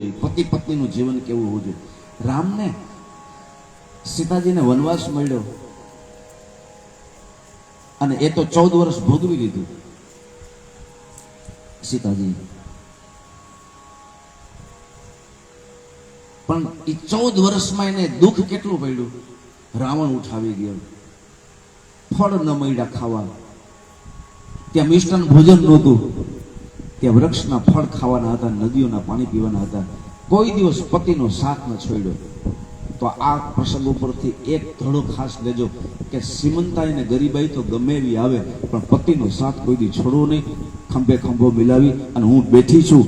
પતિ પત્નીનું જીવન કેવું હોવું જોઈએ. રામને સીતાજીને વનવાસ મળ્યો અને એ તો 14 વર્ષ ભોગવી લીધું સીતાજી, પણ એ 14 વર્ષમાં એને દુઃખ કેટલું પડ્યું. રાવણ ઉઠાવી ગયો, ફળ ન મળ્યા ખાવા, ત્યાં મિષ્ટાન ભોજન નહોતું, ત્યાં વૃક્ષના ફળ ખાવાના હતા, નદીઓના પાણી પીવાના હતા. કોઈ દિવસ પતિનો સાથ ન છોડ્યો. તો આ પ્રસંગ ઉપરથી એક ધડો ખાસ લેજો કે સીમંતાઈ ને ગરીબાઈ તો ગમે એવી આવે પણ પતિનો સાથ કોઈ દી છોડવો નહીં. ખંભે ખંભો મિલાવી અને હું બેઠી છું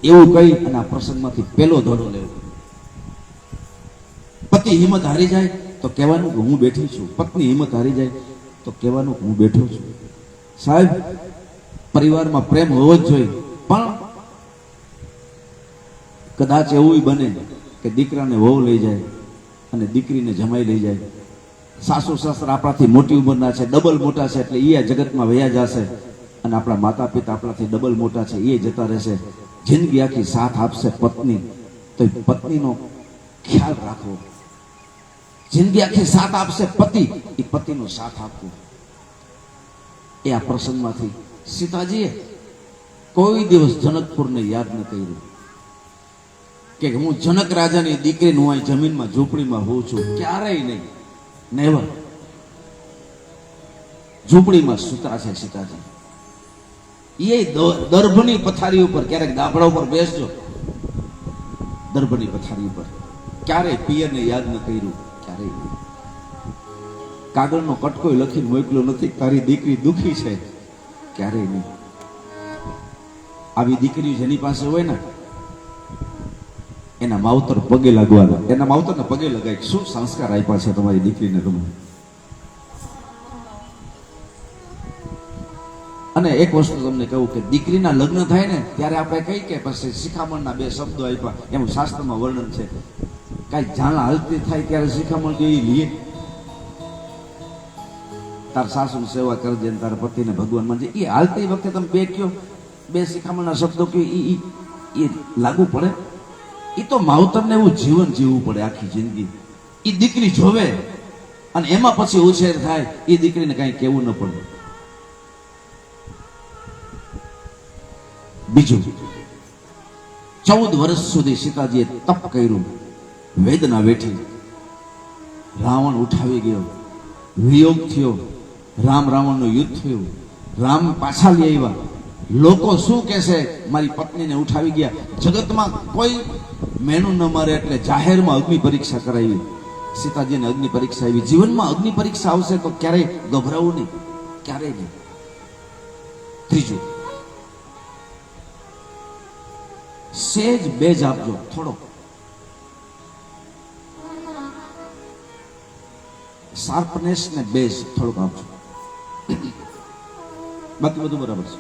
એવું કહી અને આ પ્રસંગમાંથી પહેલો ધડો લેવો. પતિ હિંમત હારી જાય તો કહેવાનું કે હું બેઠી છું, પત્ની હિંમત હારી જાય તો કહેવાનું કે હું બેઠો છું. સાહેબ, પરિવારમાં પ્રેમ હોવો જ જોઈએ, પણ કદાચ એવું બને કે દીકરાને વહુ લઈ જાય અને દીકરીને જમાઈ લઈ જાય. સાસુ સસરા આપણાથી મોટી ઉંમરના છે, ડબલ મોટા છે, એટલે એ જગતમાં વયા જશે અને આપણા માતા પિતા આપણાથી ડબલ મોટા છે, એ જતા રહેશે. જિંદગી આખી સાથ આપશે પત્ની, તો પત્નીનો ખ્યાલ રાખવો. જિંદગી આખી સાથ આપશે પતિ, એ પતિનો સાથ આપવો. એ આ પ્રસંગમાંથી સીતાજીએ કોઈ દિવસ જનકપુરને યાદ ન કર્યું કે હું જનક રાજાની દીકરી હું અહીં જમીનમાં ઝૂંપડીમાં હોઉં છું. ક્યારેય નહીં, નેવર. ઝૂંપડીમાં સૂતા છે સીતાજી. એ દર્ભની પથારી ઉપર, ક્યારેક દાભડા ઉપર બેસજો, દર્ભની પથારી ઉપર. ક્યારેય પિયરને યાદ ન કર્યું, ક્યારેય નહીં. કાગળનો કટકો લખીને મોકલ્યો નથી તારી દીકરી દુખી છે, ક્યારેય નહીં. આવી દીકરી જેની પાસે હોય ને એના માવતર પગે લાગવાના, એના માવતરને પગે લગાય. શું સંસ્કાર આપ્યા છે તમારી દીકરીને તમે? અને એક વસ્તુ તમને કહું કે દીકરીના લગ્ન થાય ને ત્યારે આપણે કઈ કે પછી શિખામણના 2 શબ્દો આપ્યા, એમ શાસ્ત્રમાં વર્ણન છે. કાંઈ જાણા હાલતી થાય ત્યારે શિખામણ કે એ લીએ તાર સાસુની સેવા કરજે, તારા પતિને ભગવાન માનજે. એ હાલતી વખતે તમે 2 કયો, 2 શિખામણના શબ્દો કયો, એ લાગુ પડે? એ તો માવતરને એવું જીવન જીવવું પડે આખી જિંદગી. એ દીકરી જોવે અને એમાં પછી ઉછેર થાય, એ દીકરીને કઈ કહેવું ન પડે. બીજું, 14 વર્ષ સુધી સીતાજીએ તપ કર્યું, વેદના વેઠી. રાવણ ઉઠાવી ગયો, વિયોગ થયો, રામ રાવણનું યુદ્ધ થયું, રામ પાછા લઈ આવ્યા. લોકો શું કહેશે, મારી પત્નીને ઉઠાવી ગયા. જગતમાં કોઈ મેનું ન મારે એટલે જાહેરમાં અગ્નિ પરીક્ષા કરાવી. સીતાજીને અગ્નિ પરીક્ષા આવી. જીવનમાં અગ્નિ પરીક્ષા આવશે તો ક્યારેય ગભરાવું નહીં, ક્યારેય નહીં. ત્રીજું, સેજ બેજ આપજો, થોડો શાર્પનેસ ને બેઝ થોડુંક આપજો, બાકી બધું બરાબર છે.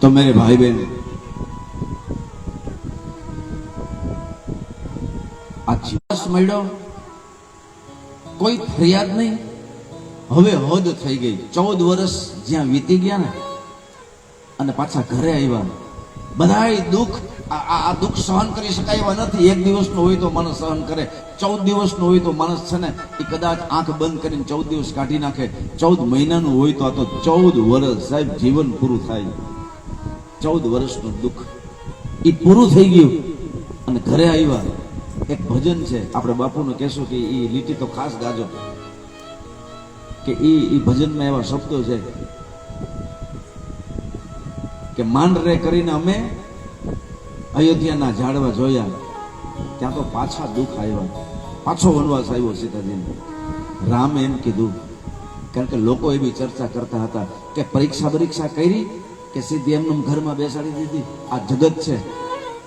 तो मेरे भाई बहन, આ જીવસ મળ્યો, કોઈ ફરિયાદ નહીં. હવે હદ થઈ ગઈ. 14 વર્ષ જ્યાં વીતી ગયા ને અને પાછા ઘરે આવ્યા, બધાય દુઃખ, આ દુઃખ સહન કરી શકાય એવા નથી. 1 દિવસનો હોય તો માણસ સહન કરે, 14 દિવસનો હોય તો માણસ છે ને એ કદાચ આંખ બંધ કરીને 14 દિવસ કાઢી નાખે. 14 મહિનાનું હોય તો આ તો 14 વર્ષ સાહેબ જીવન પૂરું થાય. 14 વર્ષનું દુઃખ એ પૂરું થઈ ગયું અને ઘરે આવ્યા. એક ભજન છે, આપણે બાપુને કહેશું કે એ લીટી તો ખાસ ગાજો, કે એ ભજનમાં એવા શબ્દો છે કે માંડ રે કરીને અમે અયોધ્યાના ઝાડવા જોયા, ત્યાં તો પાછા દુઃખ આવ્યા, પાછો વનવાસ આવ્યો સીતાજીને. રામે એમ કીધું, કારણ કે લોકો એવી ચર્ચા કરતા હતા કે પરીક્ષા કરી કે સીધી એમનું ઘરમાં બેસાડી દીધી. આ જગત છે,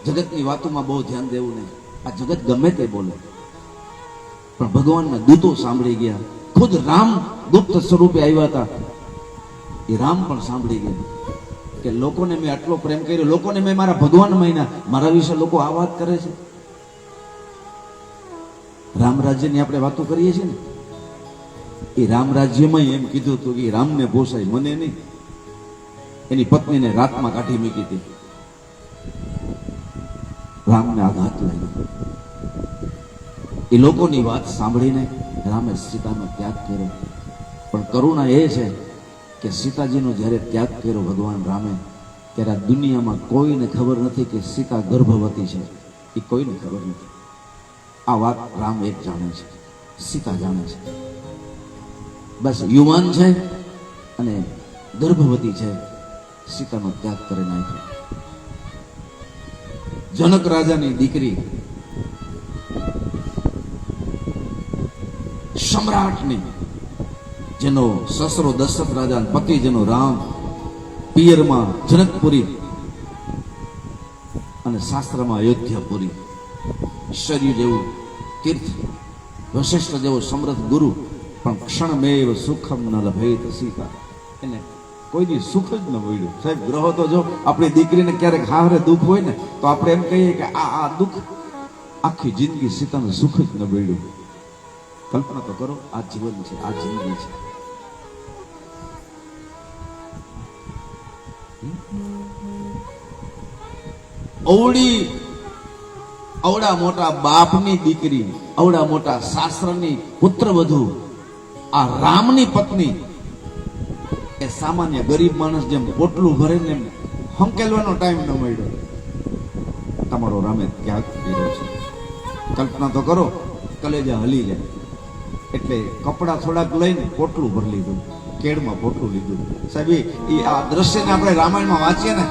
જગતની વાતોમાં બહુ ધ્યાન દેવું નહીં. આ જગત ગમે તે બોલે, પણ ભગવાનના દૂતો સાંભળી ગયા. ખુદ રામ ગુપ્ત સ્વરૂપે આવ્યા હતા, એ રામ પણ સાંભળી ગયા કે લોકોને મેં આટલો પ્રેમ કર્યો, લોકોને મેં મારા ભગવાન માન્યા, મારા વિશે લોકો આ વાત કરે છે. રામ રાજ્યની આપણે વાતો કરીએ છીએ ને, એ રામ રાજ્યમાં એમ કીધું હતું કે રામને પોસાય, મને નહીં. એની પત્નીને રાતમાં કાઢી મૂકી હતી. રામને આઘાત લાગ્યો. એ લોકોની વાત સાંભળીને રામે સીતાનો ત્યાગ કર્યો. પણ કરુણા એ છે કે સીતાજીનો જ્યારે ત્યાગ કર્યો ભગવાન રામે, ત્યારે આ દુનિયામાં કોઈને ખબર નથી કે સીતા ગર્ભવતી છે. એ કોઈને ખબર નથી. આ વાત રામ એક જાણે છે, સીતા જાણે છે. બસ યુવાન છે અને ગર્ભવતી છે. સીતાનો ત્યાગ કરી નાખ્યો. જનક રાજાની દીકરી, સમ્રાટની, જેનો સસરો દશરથ રાજા, પતિ જેનો રામ, પિયરમાં જનકપુરી અને શાસ્ત્રમાં અયોધ્યાપુરી, શરીર જેવું તીર્થ, વશિષ્ઠ જેવો સમૃદ્ધ ગુરુ, પણ ક્ષણમેવ સુખમ ન લભેત સીતા. એને કોઈ દી સુખ જ ન મળ્યું. સાહેબ, ગ્રહો તો જો આપણી દીકરીને ક્યારેક હારે દુઃખ હોય ને તો આપણે એમ કહીએ કે આ દુઃખ, આખી જિંદગી સીતાને સુખ જ ન મળ્યું. કલ્પના તો કરો, આ જીવન છે, આ જિંદગી છે. અવડા મોટા બાપની દીકરી, અવડા મોટા શાસ્ત્રની પુત્રવધુ, આ રામની પત્ની, એ સામાન્ય ગરીબ માણસ જેમ પોટલું ભરીને એમ હંકેલવાનો ટાઈમ ન મળ્યો. તમારો રામે ત્યાગ કર્યો છે. કલ્પના તો કરો, કલેજા હલી જાય. એટલે કપડા થોડાક લઈને પોટલું ભરી લીધું, કેળમાં પોટલું લીધું. સાહેબ, એ આ દ્રશ્યને આપણે રામાયણમાં વાંચીએ ને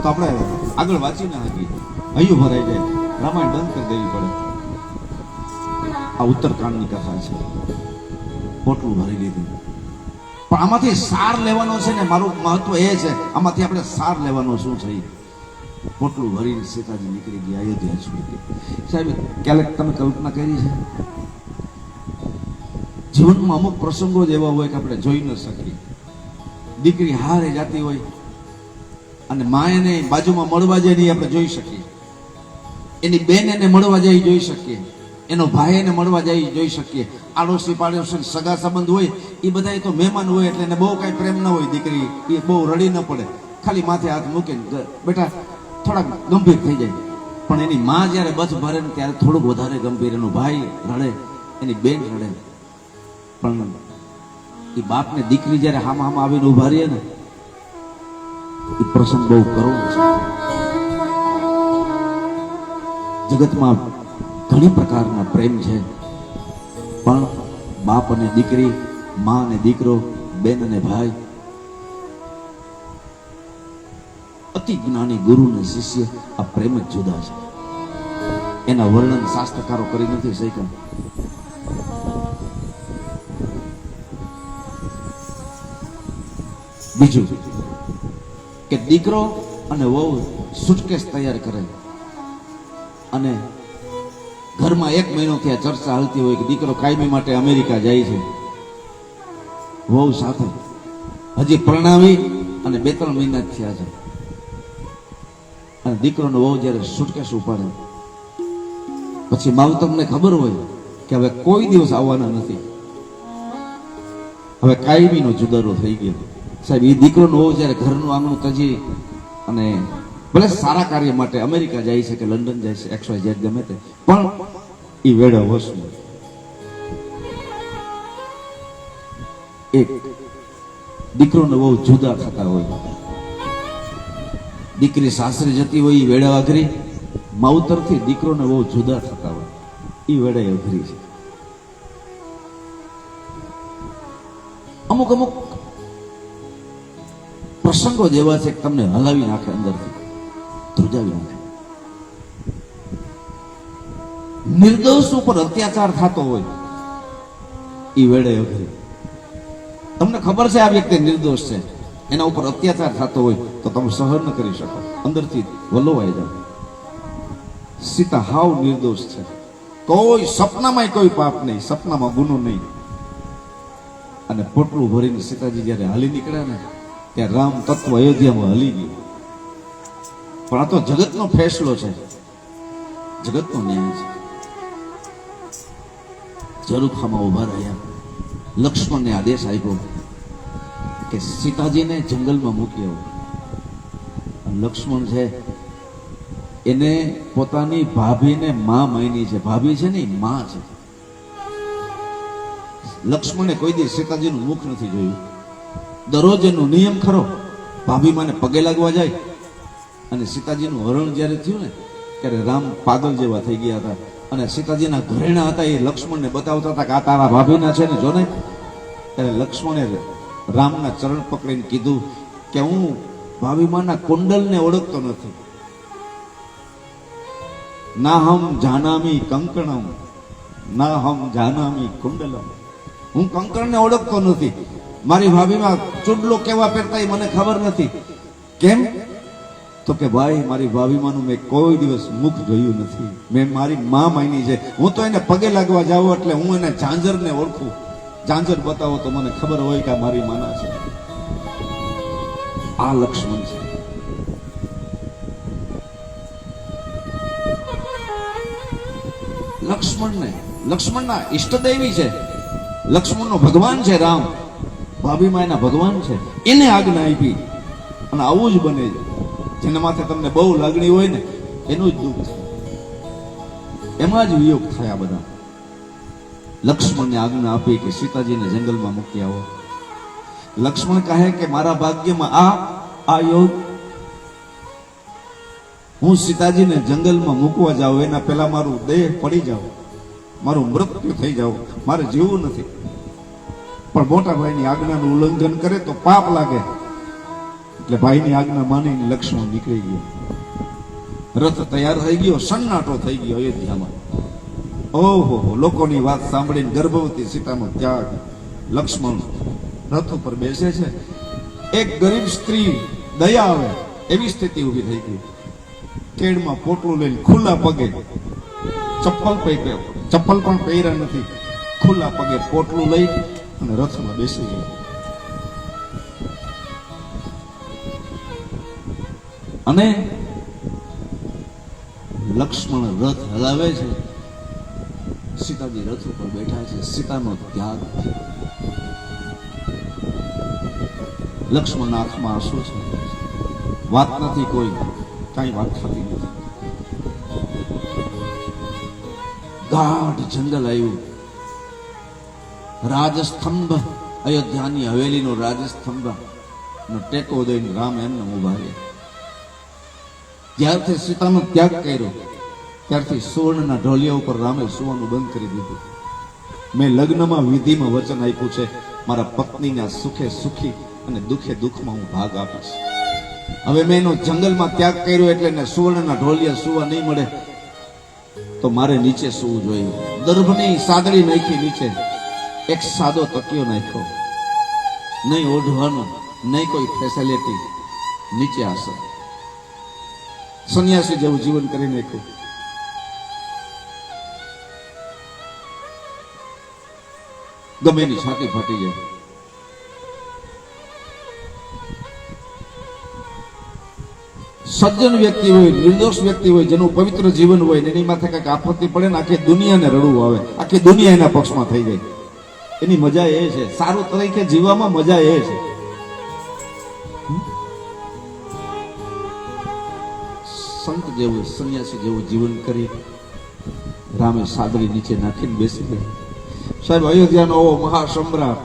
તો આપણે આગળ વાંચી ના શકીએ, હૈયું ભરાઈ જાય. રામાયણ બંધ કરી દેવી પડે. આ ઉત્તરકાંડની કથા છે. પોટલું ભરી લીધું. પણ આમાંથી સાર લેવાનો છે ને, મારું મહત્વ એ છે, આમાંથી આપણે સાર લેવાનો શું છે. પોટલું ભરીને સીતાજી નીકળી ગયા અયોધ્યા સુધી. સાહેબ, ક્યારેક તમે કલ્પના કરી છે, જીવનમાં અમુક પ્રસંગો જ એવા હોય કે આપણે જોઈ ન શકીએ. દીકરી હારે જાતી હોય અને મા એને બાજુમાં મળવા જાય નહીં આપણે જોઈ શકીએ. એની બેન એને મળવા જાય જોઈ શકીએ. એનો ભાઈ એને મળવા જાય જોઈ શકીએ. આડોશી પાડોશી સગા સંબંધ હોય એ બધા તો મહેમાન હોય એટલે એને બહુ કઈ પ્રેમ ન હોય. દીકરી એ બહુ રડી ન પડે, ખાલી માથે હાથ મૂકીને બેટા થોડાક ગંભીર થઈ જાય. પણ એની માં જયારે બચ ભરે ને ત્યારે થોડુંક વધારે ગંભીર. એનો ભાઈ રડે, એની બેન રડે. પણ એ બાપને દીકરી જયારે હામાં હામાં આવીને ઉભા રહીએ ને, એ પ્રસંગ બહુ કરુણ છે. જગતમાં ઘણી પ્રકારના પ્રેમ છે, પણ બાપ અને દીકરી, માં અને દીકરો, બેન અને ભાઈ, અતિ જ્ઞાની ગુરુ અને શિષ્ય, આ પ્રેમ જ જુદા છે. એના વર્ણન શાસ્ત્રકારો કરી નથી શક્યા. બીજું કે દીકરો અને વહુ સુટકેસ તૈયાર કરે અને ઘરમાં 1 મહિનોથી આ ચર્ચા હાલતી હોય કે દીકરો કાયમી માટે અમેરિકા જાય છે. વહુ સાથે હજી પરણાવી અને 2-3 મહિના જ થયા છે. અને દીકરોનો વહુ જયારે સુટકેસ ઉપાડે પછી માવતરને ખબર હોય કે હવે કોઈ દિવસ આવવાના નથી, હવે કાયમીનો જુદારો થઈ ગયો. સાહેબ, એ દીકરોનો વહુ જયારે ઘરનું આંગણું તજી અને ભલે સારા કાર્ય માટે અમેરિકા જાય છે કે લંડન જાય છે, XYZ ગમે તે, પણ એ વેળે વસવું. એક દીકરોને બહુ જુદા થતા હોય. દીકરી સાસરે જતી હોય એ વેળે અઘરી, માવતરથી દીકરોને બહુ જુદા થતા હોય એ વેળે અઘરી છે. અમુક અમુક પ્રસંગો જેવા છે કે તમને હલાવી નાખે, અંદરથી ધ્રુજાવી નાખે. નિર્દોષ ઉપર અત્યાચાર થતો હોય એ વેળે અઘરી. તમને ખબર છે આ વ્યક્તિ નિર્દોષ છે, એના ઉપર અત્યાચાર થતો હોય તો તમે સહન ન કરી શકો, અંદરથી વલોવાઈ જાવ. સીતા હાવ નિર્દોષ છે. કોઈ સપનામાં કોઈ પાપ નહીં, સપનામાં ગુનો નહીં. અને પોટલું ભરીને સીતાજી જયારે હાલી નીકળ્યા ને ત્યાં રામ તત્વ અયોધ્યામાં હલી ગયું. પણ આ તો જગતનો ફેસલો છે, જગતનો ન્યાય છે. ઝરૂખામાં ઉભા રહ્યા. લક્ષ્મણને આદેશ આપ્યો કે સીતાજીને જંગલમાં મૂકી આવો. લક્ષ્મણ છે એને પોતાની ભાભીને માં માની છે. ભાભી છે ને માં છે. લક્ષ્મણે કોઈ દી સીતાજીનું મુખ નથી જોયું. દરરોજ એનો નિયમ ખરો, ભાભી માને પગે લાગવા જાય. અને સીતાજીનું હરણ જ્યારે થયું ને ત્યારે રામ પાગલ જેવા થઈ ગયા હતા. અને સીતાજીના ઘરેણા હતા એ લક્ષ્મણને બતાવતા હતા કે આ તારા ભાભીના છે ને જો ને. ત્યારે લક્ષ્મણે રામના ચરણ પકડીને કીધું કે હું ભાભીમાના કુંડલને ઓળખતો નથી. ના હમ જાનામી કંકણમ ના હમ જાનામી કુંડલમ. હું કંકણને ઓળખતો નથી. મારી ભાભીમાં ચૂડલો કેવા પહેરતા એ મને ખબર નથી. કેમ? તો કે ભાઈ મારી ભાભીમાનું મેં કોઈ દિવસ મુખ જોયું નથી. મેં મારી માં માની છે. હું તો એને પગે લાગવા જાઉં એટલે હું એને ઝાંઝરને ઓળખું. ઝાંઝર બતાવો તો મને ખબર હોય કે મારી માના છે. આ લક્ષ્મણ છે. લક્ષ્મણના ઈષ્ટદેવી છે. લક્ષ્મણનો ભગવાન છે રામ. ભાભીમાં એના ભગવાન છે. એને આજ્ઞા આપી. અને આવું જ બને છે. જેના માથે તમને બહુ લાગણી હોય ને એનું જ દુઃખ છે. એમાં જ વિયોગ થયા બધા. લક્ષ્મણને આજ્ઞા આપી કે સીતાજીને જંગલમાં મૂકી આવો. લક્ષ્મણ કહે કે મારા ભાગ્યમાં આ યોગ હું સીતાજીને જંગલમાં મૂકવા જાઉં એના પહેલા મારું દેહ પડી જાવ, મારું મૃત્યુ થઈ જાવ, મારે જીવવું નથી. પણ મોટા ભાઈની આજ્ઞાનું ઉલ્લંઘન કરે તો પાપ લાગે. એટલે ભાઈની આજ્ઞા માનીને લક્ષ્મણ નીકળી ગયો. રથ તૈયાર થઈ ગયો. સન્નાટો થઈ ગયો અયોધ્યામાં. ઓહો, લોકોની વાત સાંભળીને ગર્ભવતી સીતાનો ત્યાગ. લક્ષ્મણ રથ ઉપર બેસે છે. એક ગરીબ સ્ત્રી દયા આવે એવી સ્થિતિ ઊભી થઈ ગઈ. કેડમાં પોટલું લઈને ખુલ્લા પગે, ચપ્પલ પણ પહેર્યા નથી, ખુલ્લા પગે પોટલું લઈ અને રથમાં બેસી ગઈ. અને લક્ષ્મણ રથ હલાવે છે. સીતાજી રથ ઉપર બેઠા છે. સીતાનો ત્યાગ. લક્ષ્મણના આંખમાં આંસુ છે. વાત નથી, કોઈ કઈ વાત થતી નથી. ગાઢ જંગલ આવ્યું. રાજસ્તંભ, અયોધ્યાની હવેલીનો રાજસ્તંભ નો ટેકો દઈને રામ એમને ઉભા રહ્યા. જ્યારથી સીતાનો ત્યાગ કર્યો ત્યારથી સુવર્ણના ઢોલિયા ઉપર રામે સુવાનું બંધ કરી દીધું. મેં લગ્નમાં વિધિમાં વચન આપ્યું છે મારા પત્નીના સુખે સુખી અને દુખે દુઃખમાં હું ભાગ આપીશ. હવે મેં એનો જંગલમાં ત્યાગ કર્યો એટલે એને સુવર્ણના ઢોલિયા સુવા નહીં મળે તો મારે નીચે સુવું જોઈએ. દર્ભની સાદડી નાખી નીચે, એક સાદો તકિયો નાખ્યો, નહીં ઓઢવાનું, નહીં કોઈ ફેસિલિટી, નીચે આસન. સંન્યાસી જેવું જીવન કરી નાખ્યું. ગમે એની છાતી ફાટી જાય. સજ્જન વ્યક્તિ હોય, નિર્દોષ વ્યક્તિ હોય, જેનું પવિત્ર જીવન હોય, એની માથે કઈક આપત્તિ પડે ને આખી દુનિયાને રડવું આવે, આખી દુનિયા એના પક્ષમાં થઈ જાય. એની મજા એ છે, સારું તરીકે જીવવામાં મજા એ છે. સંત જેવું, સંન્યાસી જેવું જીવન કરી રામે સાદરી નીચે નાખીને બેસી ગયા. સાહેબ, અયોધ્યાનો મહાસમ્રાટ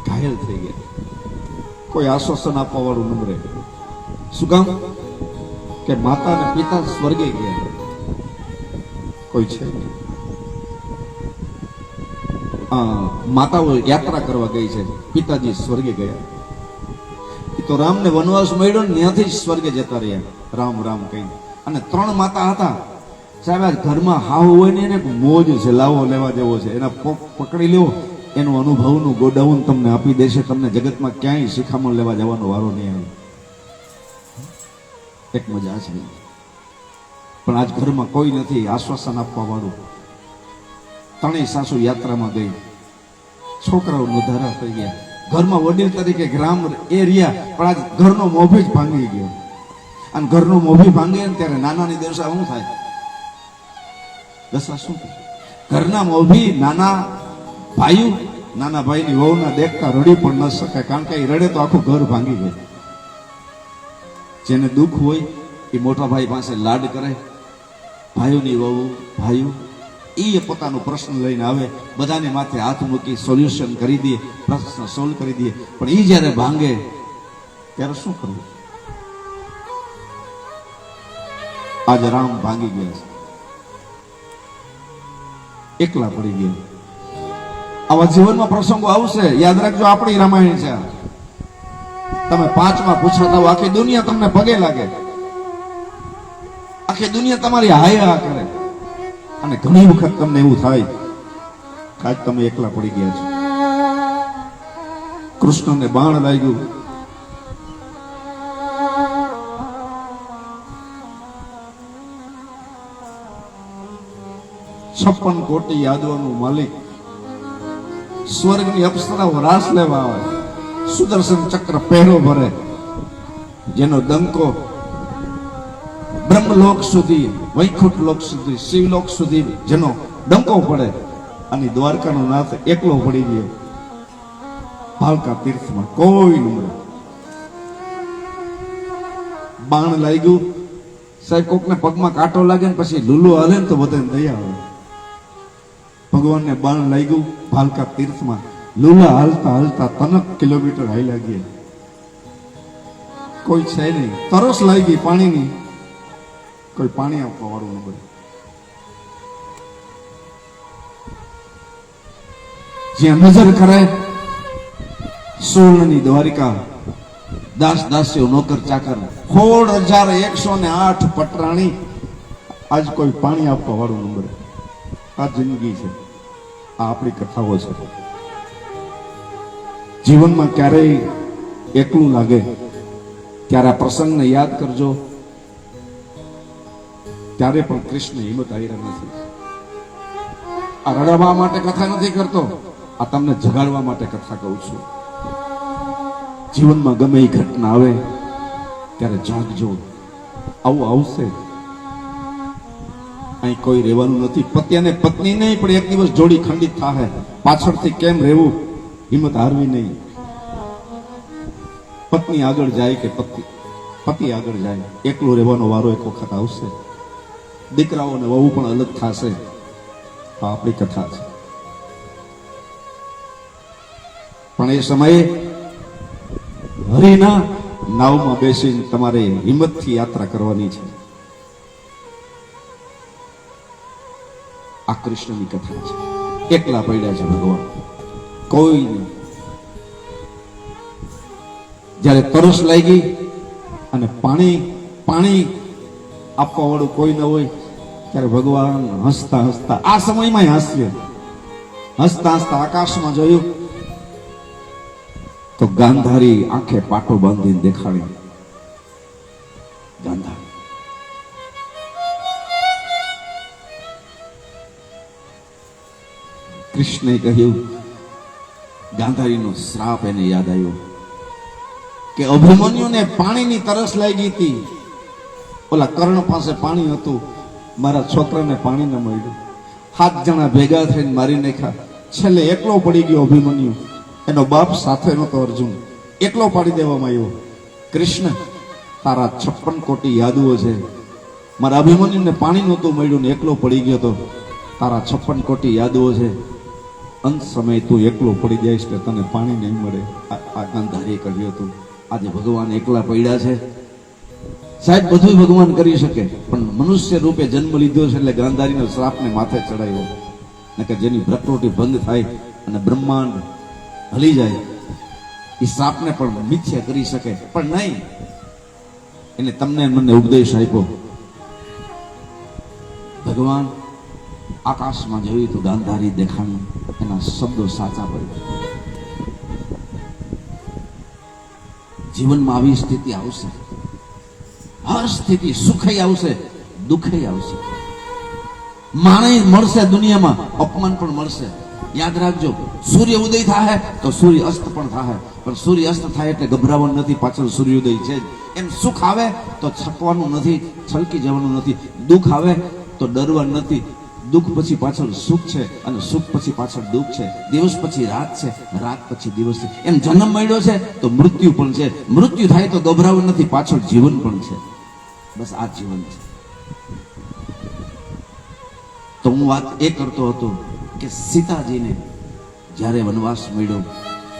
ઘાયલ થઈ ગયા. કોઈ આશ્વાસન આપવા વાળું ન રહે. શું કામ? કે માતા અને પિતા સ્વર્ગે ગયા, કોઈ છે નહીં. માતાઓ યાત્રા કરવા ગઈ છે, પિતાજી સ્વર્ગે ગયા. તો રામને વનવાસ મળ્યો ને ત્યાંથી જ સ્વર્ગે જતા રહ્યા રામ રામ કહી. અને 3 માતા હતા. સાહેબ, ઘરમાં હાવ હોય ને એને મોજ છે, લાવો લેવા જેવો છે. એના પકડી લેવો, એનું અનુભવનું ગોડાઉન તમને આપી દેશે. તમને જગતમાં ક્યાંય શિખામણ લેવા જવાનો વારો નહીં આવે. એક મજા છે. પણ આજ ઘરમાં કોઈ નથી આશ્વાસન આપવા વાળું. 3 સાસુ યાત્રામાં ગઈ, છોકરાઓ નોધારા થઈ ગયા. ઘરમાં વડીલ તરીકે ગ્રામ એ રહ્યા, પણ આજ ઘરનો મોભી જ ભાંગી ગયો. અને ઘરનો મોભી ભાંગે ને ત્યારે નાનાની દશા શું થાય? દશા શું થાય? ઘરના મોભી નાના ભાઈ, નાના ભાઈની વહુના દેખતા રડી પણ ન શકે, કારણ કે એ રડે તો આખું ઘર ભાંગી જાય. જેને દુઃખ હોય એ મોટા ભાઈ પાસે લાડ કરે. ભાઈઓની વહુ ભાઈઓ એ પોતાનો પ્રશ્ન લઈને આવે, બધાને માથે હાથ મૂકી સોલ્યુશન કરી દે, પ્રશ્ન સોલ્વ કરી દે. પણ એ જ્યારે ભાંગે ત્યારે શું કરવું? આજે રામ ભાંગી ગયા છે, એકલા પડી ગયા. આવા જીવનમાં પ્રસંગો આવશે, યાદ રાખજો. આપણી રામાયણ છે. તમે 5માં પૂછાતા હો, આખી દુનિયા તમને પગે લાગે, આખી દુનિયા તમારી હાય કરે, અને ઘણી વખત તમને એવું થાય કે આજ તમે એકલા પડી ગયા છો. કૃષ્ણને બાણ લાગ્યું, છપ્પન કોટી યાદવોનું માલિક, સ્વર્ગની અપ્સરાઓ રાસ લેવા આવે, સુદર્શન ચક્ર પહેરો ભરે, જેનો ડંકો બ્રહ્મલોક સુધી, વૈકુંઠ લોક સુધી, શિવલોક સુધી જેનો ડંકો પડે, અને દ્વારકાનો નાથ એકલો પડી ગયો ભાલકા તીર્થમાં. કોઈ નંબર બાણ લાગ્યું. સાહેબ, કોકને પગમાં કાંટો લાગે ને પછી લૂલો હાલે ને તો બધાને દયા આવે. ભગવાનને બાણ લાગ્યું ભાલકા તીર્થમાં. લૂલા હાલતા હાલતા 3 કિલોમીટર હાલ્યા ગયા. કોઈ છે નહીં. તરસ લાગી પાણીની, કોઈ પાણી આપવા વાળું ન બને. જ્યાં નજર કરે સુવર્ણની દ્વારિકા, દાસ દાસીઓ, નોકર ચાકર, 16,108 પટરાણી, આજ કોઈ પાણી આપવા વાળું ન બને. આ જિંદગી છે, આ આપણી કથાઓ છે. જીવનમાં ક્યારેય એકલું લાગે ત્યારે આ પ્રસંગને યાદ કરજો. ત્યારે પણ કૃષ્ણ હિંમત હાર્યા નથી. આ રડવા માટે કથા નથી કરતો, આ તમને જગાડવા માટે કથા કહું છું. જીવનમાં ગમે એ ઘટના આવે ત્યારે જાગજો. આવું આવશે. અહીં કોઈ રહેવાનું નથી. પતિ અને પત્ની નહીં, પણ એક દિવસ જોડી ખંડિત થાય. પાછળથી કેમ રહેવું, હિંમત હારવી નહીં. પત્ની આગળ જાય કે પતિ આગળ જાય, એકલો રહેવાનો વારો એક વખત આવશે. દીકરાઓ ને વહુ પણ અલગ થશે. આ આપણી કથા છે. પણ એ સમયે હરિના નાવમાં બેસીને તમારે હિંમતથી યાત્રા કરવાની છે. આ કૃષ્ણની કથા છે. એકલા પડ્યા છે ભગવાન, કોઈ નહીં. જ્યારે તરસ લાગી અને પાણી આપવા વાળું કોઈ ન હોય, ત્યારે ભગવાન હસતા હસતા, આ સમયમાં હાસ્ય, હસતા હસતા આકાશમાં જોયું તો ગાંધારી આંખે પાટો બાંધીને દેખાડી. ગાંધારી કૃષ્ણે કહ્યું, ગાંધારીનો શ્રાપ એને યાદ આવ્યો કે અભિમન્યુને પાણીની તરસ લાગી હતી. ઓલા કર્ણ પાસે પાણી હતું, મારા છોકરાને પાણી ન મળ્યું. 7 જણા ભેગા થઈને મારી નાખ્યા. છેલ્લે એકલો પડી ગયો અભિમન્યુ. એનો બાપ સાથે નતો અર્જુન. એકલો પાડી દેવામાં આવ્યો. કૃષ્ણ, તારા 56 કોટી યાદુઓ છે. મારા અભિમન્યુને પાણી નહોતું મળ્યું ને એકલો પડી ગયો તો તારા 56 કોટી યાદુઓ છે. અંત સમય તું એકલો પડી જઈશ કે તને પાણી નહીં મળે. આ ગાંધારીએ કર્યું હતું. આજે ભગવાન એકલા પડ્યા છે. સાહેબ, બધું ભગવાન કરી શકે, પણ મનુષ્ય રૂપે જન્મ લીધો છે એટલે ગાંધારીનો શ્રાપને માથે ચડાવ્યો. ને કે જેની પ્રકૃતિ ભંગ થાય અને બ્રહ્માંડ હલી જાય, એ શ્રાપને પણ મિથ્યા કરી શકે. પણ નહીં, એને તમને મને ઉપદેશ આપ્યો. ભગવાન આકાશમાં જોયું તો ગાંધારી દેખાણી. એના શબ્દો સાચા પડ્યા. જીવનમાં આવી સ્થિતિ આવશે. હર સ્થિતિ, સુખય આવશે, દુઃખય આવશે. માણે મળશે દુનિયામાં, અપમાન પણ મળશે. યાદ રાખજો, સૂર્ય ઉદય થાય તો સૂર્ય અસ્ત પણ થાય, પણ સૂર્ય અસ્ત થાય એટલે ગભરાવાનું નથી, પાછળ સૂર્યોદય છે. એમ સુખ આવે તો છપવાનું નથી, છલકી જવાનું નથી. દુઃખ આવે તો ડરવાનું નથી, દુઃખ પછી પાછળ સુખ છે અને સુખ પછી પાછળ દુઃખ છે. દિવસ પછી રાત છે, રાત પછી દિવસ છે. એમ જન્મ મળ્યો છે તો મૃત્યુ પણ છે. મૃત્યુ થાય તો ગભરાવું નથી, પાછળ જીવન પણ છે. બસ આ જીવન છે. તો હું વાત એ કરતો હતો કે સીતાજીને જ્યારે વનવાસ મળ્યો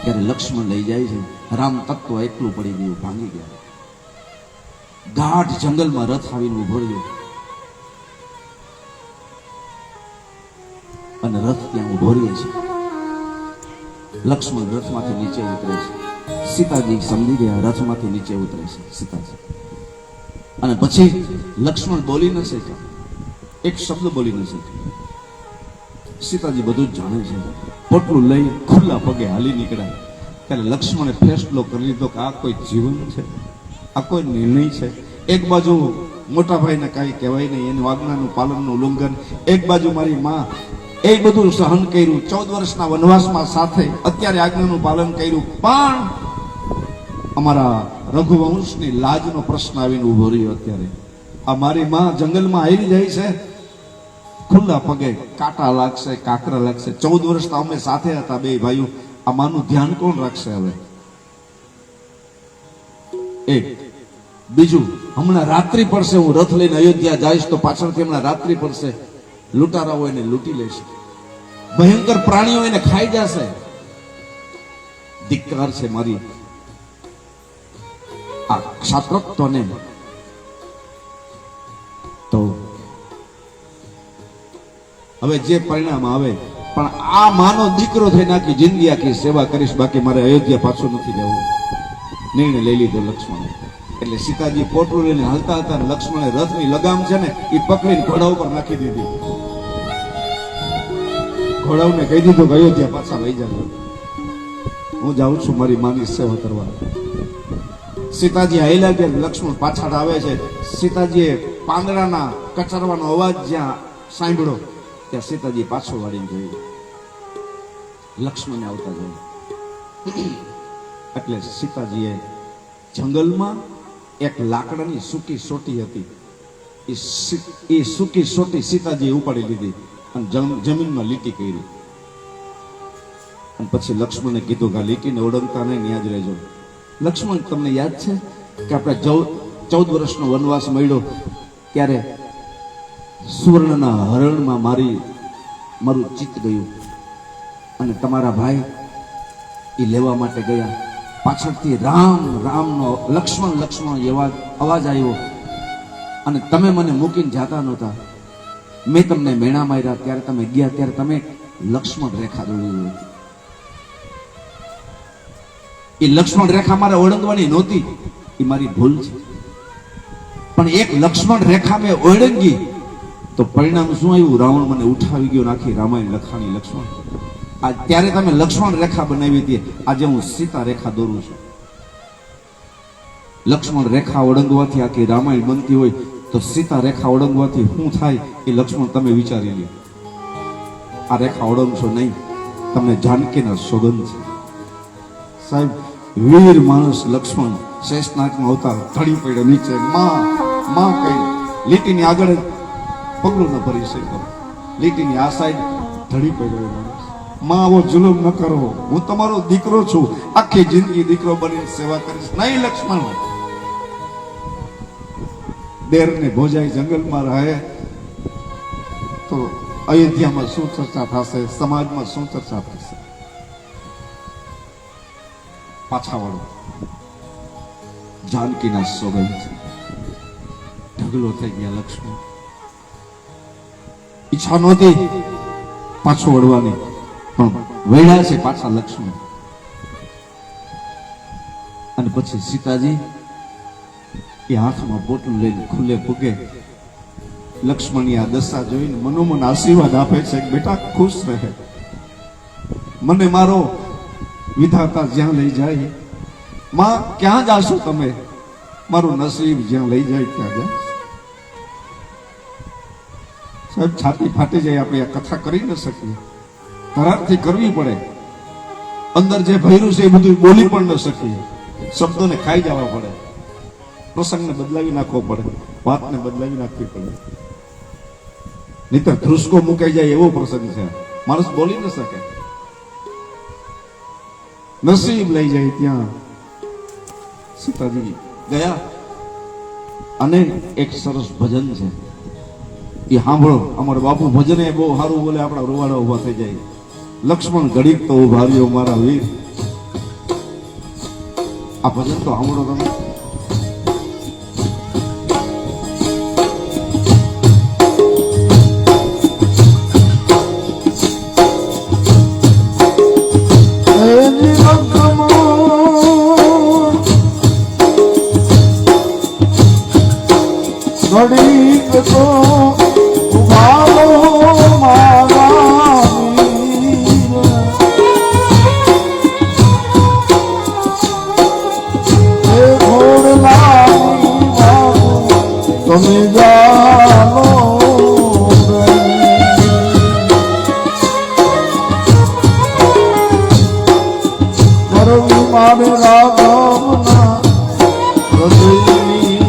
ત્યારે લક્ષ્મણ લઈ જાય છે. રામ તત્વ એકલું પડી ગયું, ભાંગી ગયા. ગાઢ જંગલમાં રથ આવીને ઉભો રહ્યો અને રથ ત્યાં ઉભો રહ્યો છે. લક્ષ્મણ રથમાંથી નીચે ઉતરે છે. સીતાજી સમજી ગયા રથમાંથી નીચે ઉતરે છે સીતાજી. અને પછી લક્ષ્મણ બોલી ન શક્યા, એક શબ્દ બોલી ન શક્યા. સીતાજી બધું જ જાણે છે. પોટલું લઈ ખુલ્લા પગે હાલી નીકળ્યા ત્યારે લક્ષ્મણે ફેસલો કરી લીધો કે આ કોઈ જીવન છે, આ કોઈ નિર્ણય છે. એક બાજુ મોટા ભાઈને કાંઈ કહેવાય નહીં, એની આજ્ઞાનું પાલનનું ઉલ્લંઘન. એક બાજુ મારી માં, એ બધું સહન કર્યું. 14 વર્ષના વનવાસમાં સાથે અત્યારે આજ્ઞાનું પાલન કર્યું. પણ અમારા રઘુવંશની લાજનો પ્રશ્ન આવીને ઉભો રહ્યો. અત્યારે આ મારી માં જંગલમાં આવી જાય છે, ખુલ્લા પગે, કાંટા લાગશે, કાકરા લાગશે. 14 વર્ષ તો અમે સાથે હતા બે ભાઈઓ. આ માનું ધ્યાન કોણ રાખશે હવે? એક બીજું, હમણાં રાત્રિ પડશે, હું રથ લઈને અયોધ્યા જઈશ તો પાછળથી હમણાં રાત્રિ પડશે, લૂંટારાઓ એને લૂંટી લેશે, ભયંકર પ્રાણીઓ એને ખાઈ જશે. ધિક્કાર છે મારી આ ક્ષાત્રત્વને. તો હવે જે પરિણામ આવે, પણ આ માનો દીકરો થઈને આખી જિંદગી આખી સેવા કરીશ, બાકી મારે અયોધ્યા પાછું નથી જવું. નિર્ણય લઈ લીધો લક્ષ્મણે. એટલે સીતાજી પોટલું લઈને હાલતા હતા, લક્ષ્મણે રથની લગામ છે ને એ પકડીને ઘોડા ઉપર નાખી દીધી. ઘોડાઓને કહી દીધું કે અયોધ્યા પાછા લઈ જાજો, હું જાઉં છું મારી માની સેવા કરવા. સીતાજી હાલ્યા ગયા, લક્ષ્મણ પાછળ આવે છે. સીતાજીએ પાંદડાના કચરવાનો અવાજ જ્યાં સાંભળ્યો ત્યાં સીતાજી પાછો વાળીને જોયું. લક્ષ્મણને આવતા જોયું. એટલે સીતાજીએ જંગલમાં એક લાકડાની સૂકી સોટી હતી, એ સૂકી સોટી સીતાજીએ ઉપાડી લીધી અને જમીનમાં લીટી કરી. અને પછી લક્ષ્મણને કીધું કે આ લીટીને ઓળંગતા નહીં, યાદ રહેજો. લક્ષ્મણ, તમને યાદ છે કે આપણે 14 વર્ષનો વનવાસ મળ્યો ત્યારે સુવર્ણના હરણમાં મારું ચિત્ત ગયું અને તમારા ભાઈ એ લેવા માટે ગયા. પાછળથી રામ રામનો લક્ષ્મણ એવા અવાજ આવ્યો અને તમે મને મૂકીને જાતા નહોતા. મેં તમને મેણા માર્યા, ત્યારે તમે ગયા ત્યારે તમે લક્ષ્મણ રેખા દોડી હતી. એ લક્ષ્મણ રેખા મારે ઓળંગવાની નહોતી, એ મારી ભૂલ છે. પણ એક લક્ષ્મણ રેખા મેં ઓળંગી તો પરિણામ શું આવ્યું? રાવણ મને ઉઠાવી ગયો, નાખી રામાયણ લખાણી લક્ષ્મણ. આ ત્યારે તમે લક્ષ્મણ રેખા બનાવી હતી, આજે હું સીતા રેખા દોરું છું. લક્ષ્મણ રેખા ઓળંગવાથી આખી રામાયણ બનતી હોય તો સીતા રેખા ઓળંગવાથી શું થાય એ લક્ષ્મણ તમે વિચારી લો. આ રેખા ઓળંગશો નહીં, તમને જાનકીના સોગંદ છે. સાહેબ, વીર માણસ લક્ષ્મણ શેષનાગનો અવતાર ધડી પડ્યો નીચે, માં કઈ લીટીની આગળ પગલું ન ભરી શક્યો. લીટીની આ સાઈડ ધડી પડ્યો માણસ. માં, આવો જુલુમ ન કરો, હું તમારો દીકરો છું, આખી જિંદગી દીકરો બનીને સેવા કરીશ. નહીં લક્ષ્મણ, દેર ને ભોજાઈ જંગલમાં રહે તો અયોધ્યામાં શું ચર્ચા થશે, સમાજમાં શું ચર્ચા થશે? પાછા વળો, જાનકીના સોગંદ છે. ઢગલો થઈ ગયા લક્ષ્મણ. ઈચ્છા નહોતી પાછો વળવાની, પણ વળ્યા છે પાછા લક્ષ્મણ. અને પછી સીતાજી એ હાથમાં પોટલું લઈને ખુલ્લે પગે લક્ષ્મણની આ દશા જોઈને મનોમન આશીર્વાદ આપે છે કે બેટા ખુશ રહે, મને મારો વિધાતા જ્યાં લઈ જાય. માં, ક્યાં જાશો તમે? મારું નસીબ જ્યાં લઈ જાય ત્યાં જાય. સાહેબ, છાતી ફાટી જાય, આપણે આ કથા કરી ન શકીએ, ધરારથી કરવી પડે. અંદર જે ભર્યું છે એ બધું બોલી પણ ન શકીએ, શબ્દોને ખાઈ જવા પડે, પ્રસંગને બદલાવી નાખવો પડે, વાતને બદલાવી નાખવી પડે. નહીતર ધ્રુસકો મુકાઈ જાય એવો પ્રસંગ છે. માણસ બોલી ન શકે. નસીબ લઈ જાય ત્યાં સીતાજી ગયા. અને એક સરસ ભજન છે એ સાંભળો. અમારા બાપુ ભજને બહુ સારું બોલે, આપણા રૂવાડા ઉભા થઈ જાય. લક્ષ્મણ ઘડીક તો ઉભા રહ્યો મારા વીર. આ ભજન તો સાંભળો તમે. ઘડીક તો ઉભારો મારા વીર, એ ઘોડલાની વાતો તમે જાણો કરવી મારે રાઘવના હૃદયની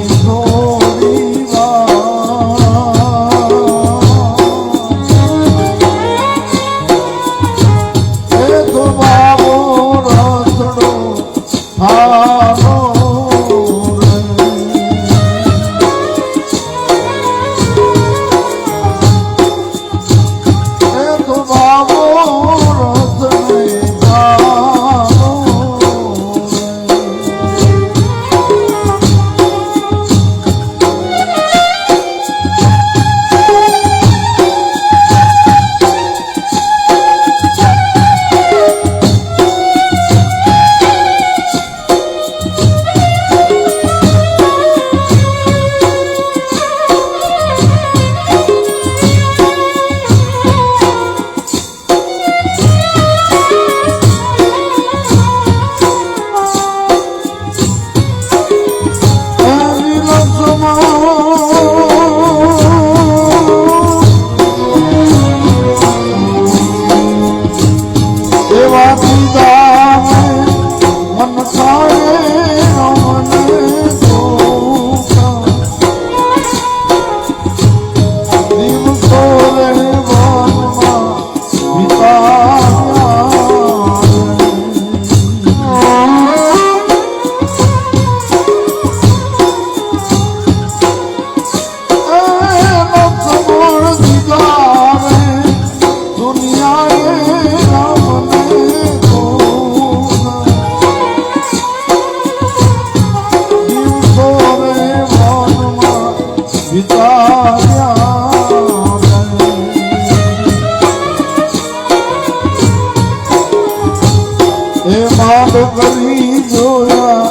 કરી જોયા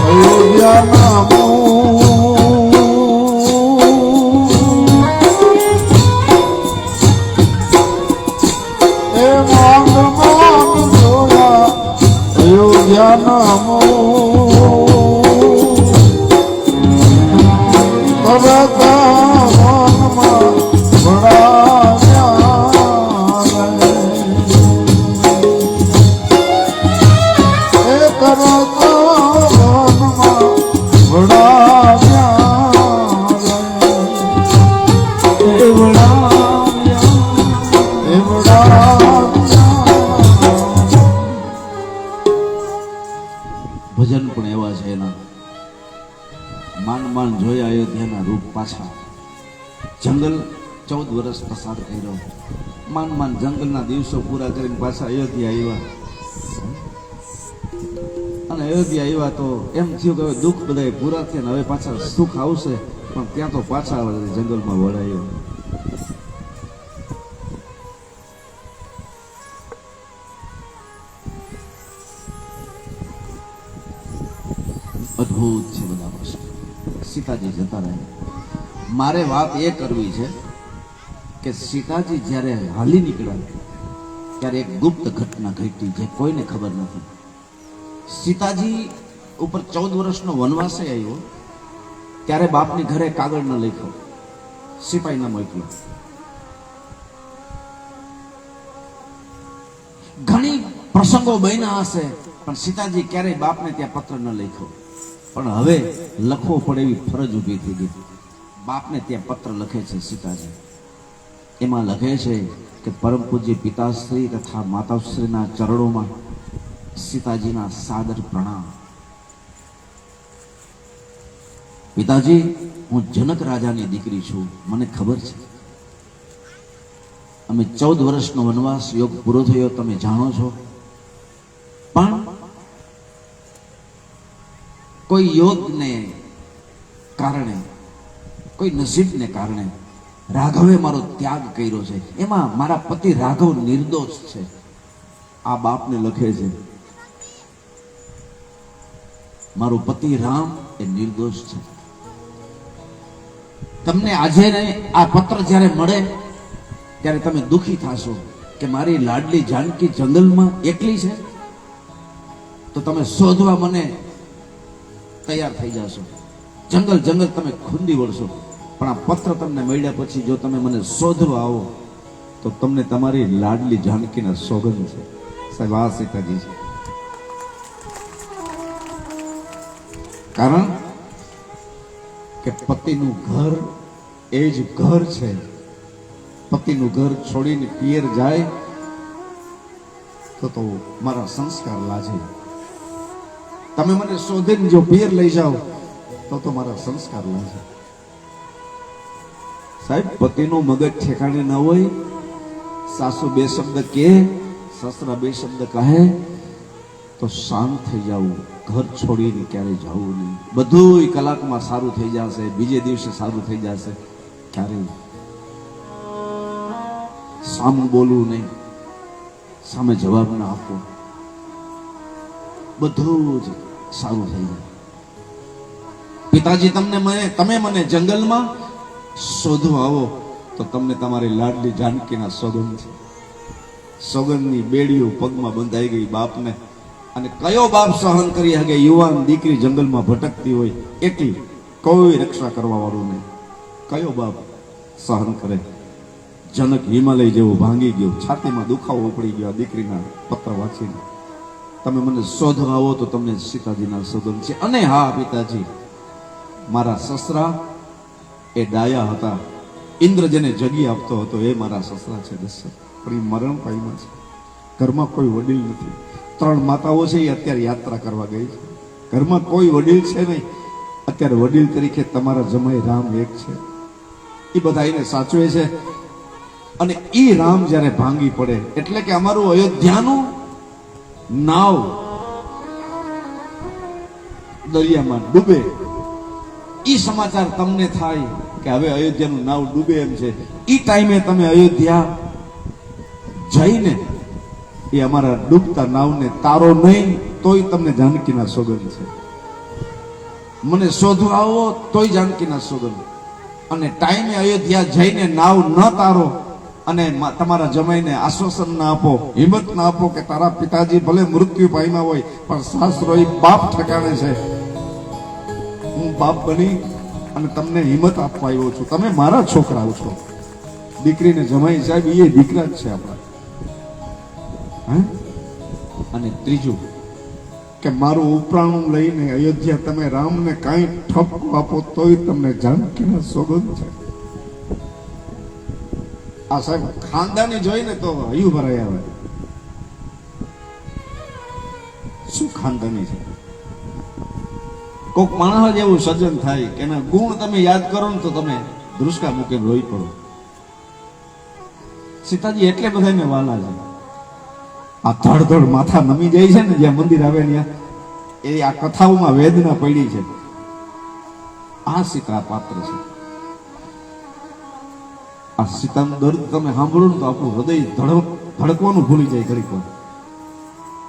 અયોધ્યાના એ માંગ માંગ જોયા અયોધ્યાના તરત મનમાં ભજન પણ એવા છે એના. માંડ માંડ જોયા અયોધ્યાના રૂપ પાછા. જંગલ 14 વર્ષ પસાર કર્યો. માંડ માંડ જંગલના દિવસો પૂરા કરીને પાછા અયોધ્યા આવ્યા. અને અયોધ્યા આવ્યા તો એમ થયું કે હવે દુઃખ બધા પૂરા થયા ને હવે પાછા સુખ આવશે. પણ ત્યાં તો પાછા જંગલમાં વળાયો. અદ્ભુત છે બધા પ્રશ્ન. સીતાજી જતા રહ્યા. મારે વાત એ કરવી છે કે સીતાજી જ્યારે હાલી નીકળ્યા ત્યારે એક ગુપ્ત ઘટના ઘટી જે કોઈને ખબર નથી. સીતાજી ઉપર 14 વર્ષનો વનવાસે આવ્યો ત્યારે બાપની ઘરે કાગળ ન લખ્યો, સિપાઈ ન મોકલ્યો. ઘણી પ્રસંગો બન્યા હશે પણ સીતાજી ક્યારેય બાપને ત્યાં પત્ર ન લખ્યો. પણ હવે લખવો પડે એવી ફરજ ઊભી થઈ ગઈ. બાપને ત્યાં પત્ર લખે છે સીતાજી. એમાં લખે છે કે પરમ પૂજ્ય પિતાશ્રી તથા માતાશ્રીના ચરણોમાં સીતાજીના સાદર પ્રણામ. પિતાજી, હું જનક રાજાની દીકરી છું, મને ખબર છે. અમે 14 વર્ષનો વનવાસ યોગ પૂરો થયો, તમે જાણો છો. પણ કોઈ યોગને કારણે, કોઈ નસીબને કારણે રાઘવે મારો ત્યાગ કર્યો છે. એમાં મારા પતિ રાઘવ નિર્દોષ છે. આ બાપને લખે છે. મારો પતિ રામ એ નિર્દોષ છે. તમને આજે નહીં, આ પત્ર જ્યારે મળે ત્યારે તમે દુખી થશો કે મારી લાડલી જાનકી જંગલમાં એકલી છે. તો તમે શોધવા મને તૈયાર થઈ જશો. જંગલ જંગલ તમે ખૂંદી વળશો. પણ આ પત્ર તમને મળ્યા પછી જો તમે મને શોધવા આવો તો તમને તમારી લાડલી જાનકીના સોગંદ છે. સાહેબ, આ સીતાજી છે. કારણ કે પતિનું ઘર એ જ ઘર છે. પતિનું ઘર છોડીને પિયર જાય તો મારા સંસ્કાર લાજે. તમે મને શોધીને જો પિયર લઈ જાઓ તો મારા સંસ્કાર લાજે. સાહેબ, પતિનું મગજ ઠેકાણે ન હોય, સાસુ 2 શબ્દ કહે, સસરા 2 શબ્દ કહે તો શાંત થઈ જવું. ઘર છોડીને ક્યારેય જવું નહીં. બધું કલાકમાં સારું થઈ જશે, બીજે દિવસે સારું થઈ જશે. ક્યારેય સામું બોલવું નહીં, સામે જવાબ ના આપવો, બધું જ સારું થઈ જાય. પિતાજી, તમે મને જંગલમાં શોધવા આવો તો તમને તમારી લાડલી જાનકીના સોગંદ છે. સોગંદની બેડીઓ પગમાં બંધાઈ ગઈ બાપને. અને કયો બાપ સહન કરી શકે યુવાન દીકરી જંગલમાં ભટકતી હોય એકલી, કોઈ રક્ષા કરવા વાળું નહીં? કયો બાપ સહન કરે? જનક હિમાલય જેવો ભાંગી ગયો, છાતીમાં દુખાવો પડી ગયો દીકરીના પત્ર વાંચીને. તમે મને શોધવા આવો તો તમને સીતાજીના સોગંદ છે. અને હા પિતાજી, મારા સસરા એ ડાયા હતા. ઇન્દ્ર જેને જગી આપતો હતો એ મારા સસરા છે દશરથ. પણ એ મરણ પામ્યા છે. ઘરમાં કોઈ વડીલ નથી. 3 માતાઓ છે એ અત્યારે યાત્રા કરવા ગઈ છે. ઘરમાં કોઈ વડીલ છે નહીં. અત્યારે વડીલ તરીકે તમારા જમાઈ રામ એક છે. એ બધા એને સાચવે છે. અને એ રામ જ્યારે ભાંગી પડે એટલે કે અમારું અયોધ્યાનું નાવ દરિયામાં ડૂબે, એ સમાચાર તમને થાય કે હવે અયોધ્યાનું નાવ ડૂબે એમ છે. એ ટાઈમે તમે અયોધ્યા જઈને એ અમારા ડૂબતા નાવને તારો નહીં તોય તમને જાનકીના સોગંદ છે. મને શોધવા આવો તોય જાનકીના સોગંદ. અને ટાઈમે અયોધ્યા જઈને નાવ ન તારો અને તમારા જમાઈને આશ્વાસન ના આપો, હિંમત ના આપો કે તારા પિતાજી ભલે મૃત્યુ પામ્યા હોય પણ સાસરો એ બાપ ઠેકાણે છે. હું બાપ બની અને તમને હિંમત આપવા આવ્યો છું. તમે મારા છોકરાઓ છો. દીકરીને જમાઈ સાહેબ એ દીકરા જ છે આપણા. અને ત્રીજું કે મારું ઉપરાણું લઈને અયોધ્યા તમે રામને કાંઈ ઠપકો આપો તોય તમને જાનકીના સોગંદ છે. આ સાહેબ ખાનદાની જોઈને તો હૈયું ભરાઈ આવે. શું ખાનદાની છે? કોક માણસ જેવું સર્જન થાય કે એના ગુણ તમે યાદ કરો ને તો તમે ધ્રુસકા મૂકીને રોઈ પડો. સીતાજી એટલે બધાને વાલા છે. આ ધડ માથા નમી જાય છે ને જ્યાં મંદિર આવે ત્યાં, એ આ કથાઓમાં વેદના પડી છે. આ સીતા પાત્ર છે. આ સીતાનું દર્દ તમે સાંભળો ને તો આપણું હૃદય ધડકવાનું ભૂલી જાય ઘડીક વાર.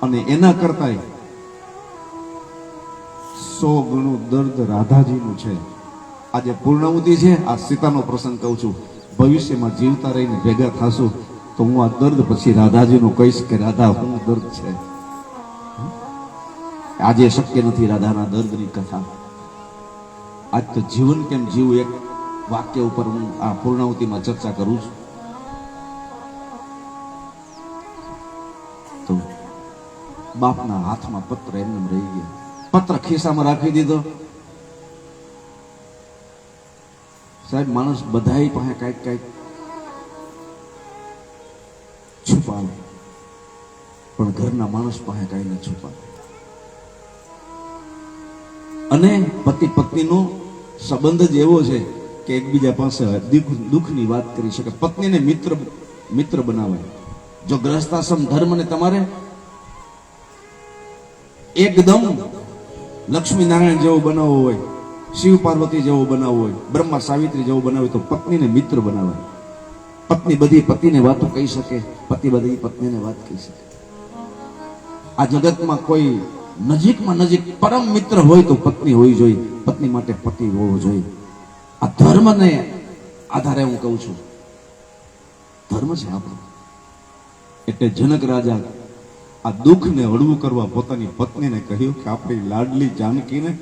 અને એના કરતા 100 ગણું દર્દ રાધાજીનું છે. આજે પૂર્ણાહુતિ છે, આ સીતાનો પ્રસંગ કહું છું. ભવિષ્યમાં જીવતા રહીને ભેગા થાશું તો હું આ દર્દ પછી રાધાજીનું કહીશ કે રાધા હું દર્દ છે. આજે શક્ય નથી રાધાના દર્દની કથા. આજ તો જીવન કેમ જીવવું એક વાક્ય ઉપર હું આ પૂર્ણાહુતિમાં ચર્ચા કરું છું. તો બાપના હાથમાં પત્ર એમને રહી ગયા. પત્ર ખિસ્સામાં રાખી દીધો. સાહેબ, માણસ બધાય પાસે કઈક છુપાવે, પણ ઘરના માણસ પાસે કાંઈ ન છુપાવે. અને પતિ પત્નીનો સંબંધ જ એવો છે કે એકબીજા પાસે દુઃખની વાત કરી શકે. પત્નીને મિત્ર બનાવે. જો ગ્રહસ્થાશ્રમ ધર્મને તમારે એકદમ લક્ષ્મી નારાયણ જેવો બનાવવો હોય, શિવ પાર્વતી જેવો બનાવવો હોય, બ્રહ્મા સાવિત્રી જેવો બનાવવો હોય, તો પત્નીને મિત્ર બનાવે. પત્ની બધી પતિને વાતો કહી શકે, પતિ બધી પત્નીને વાત કહી શકે. આ જગતમાં કોઈ નજીકમાં નજીક પરમ મિત્ર હોય તો પત્ની હોવી જોઈએ, પત્ની માટે પતિ હોવો જોઈએ. આ ધર્મને આધારે હું કહું છું, ધર્મ છે આપણો. એટલે જનક રાજા આ દુઃખને હળવું કરવા પોતાની પત્નીને કહ્યું કે આપણી લાડલી જાનકીને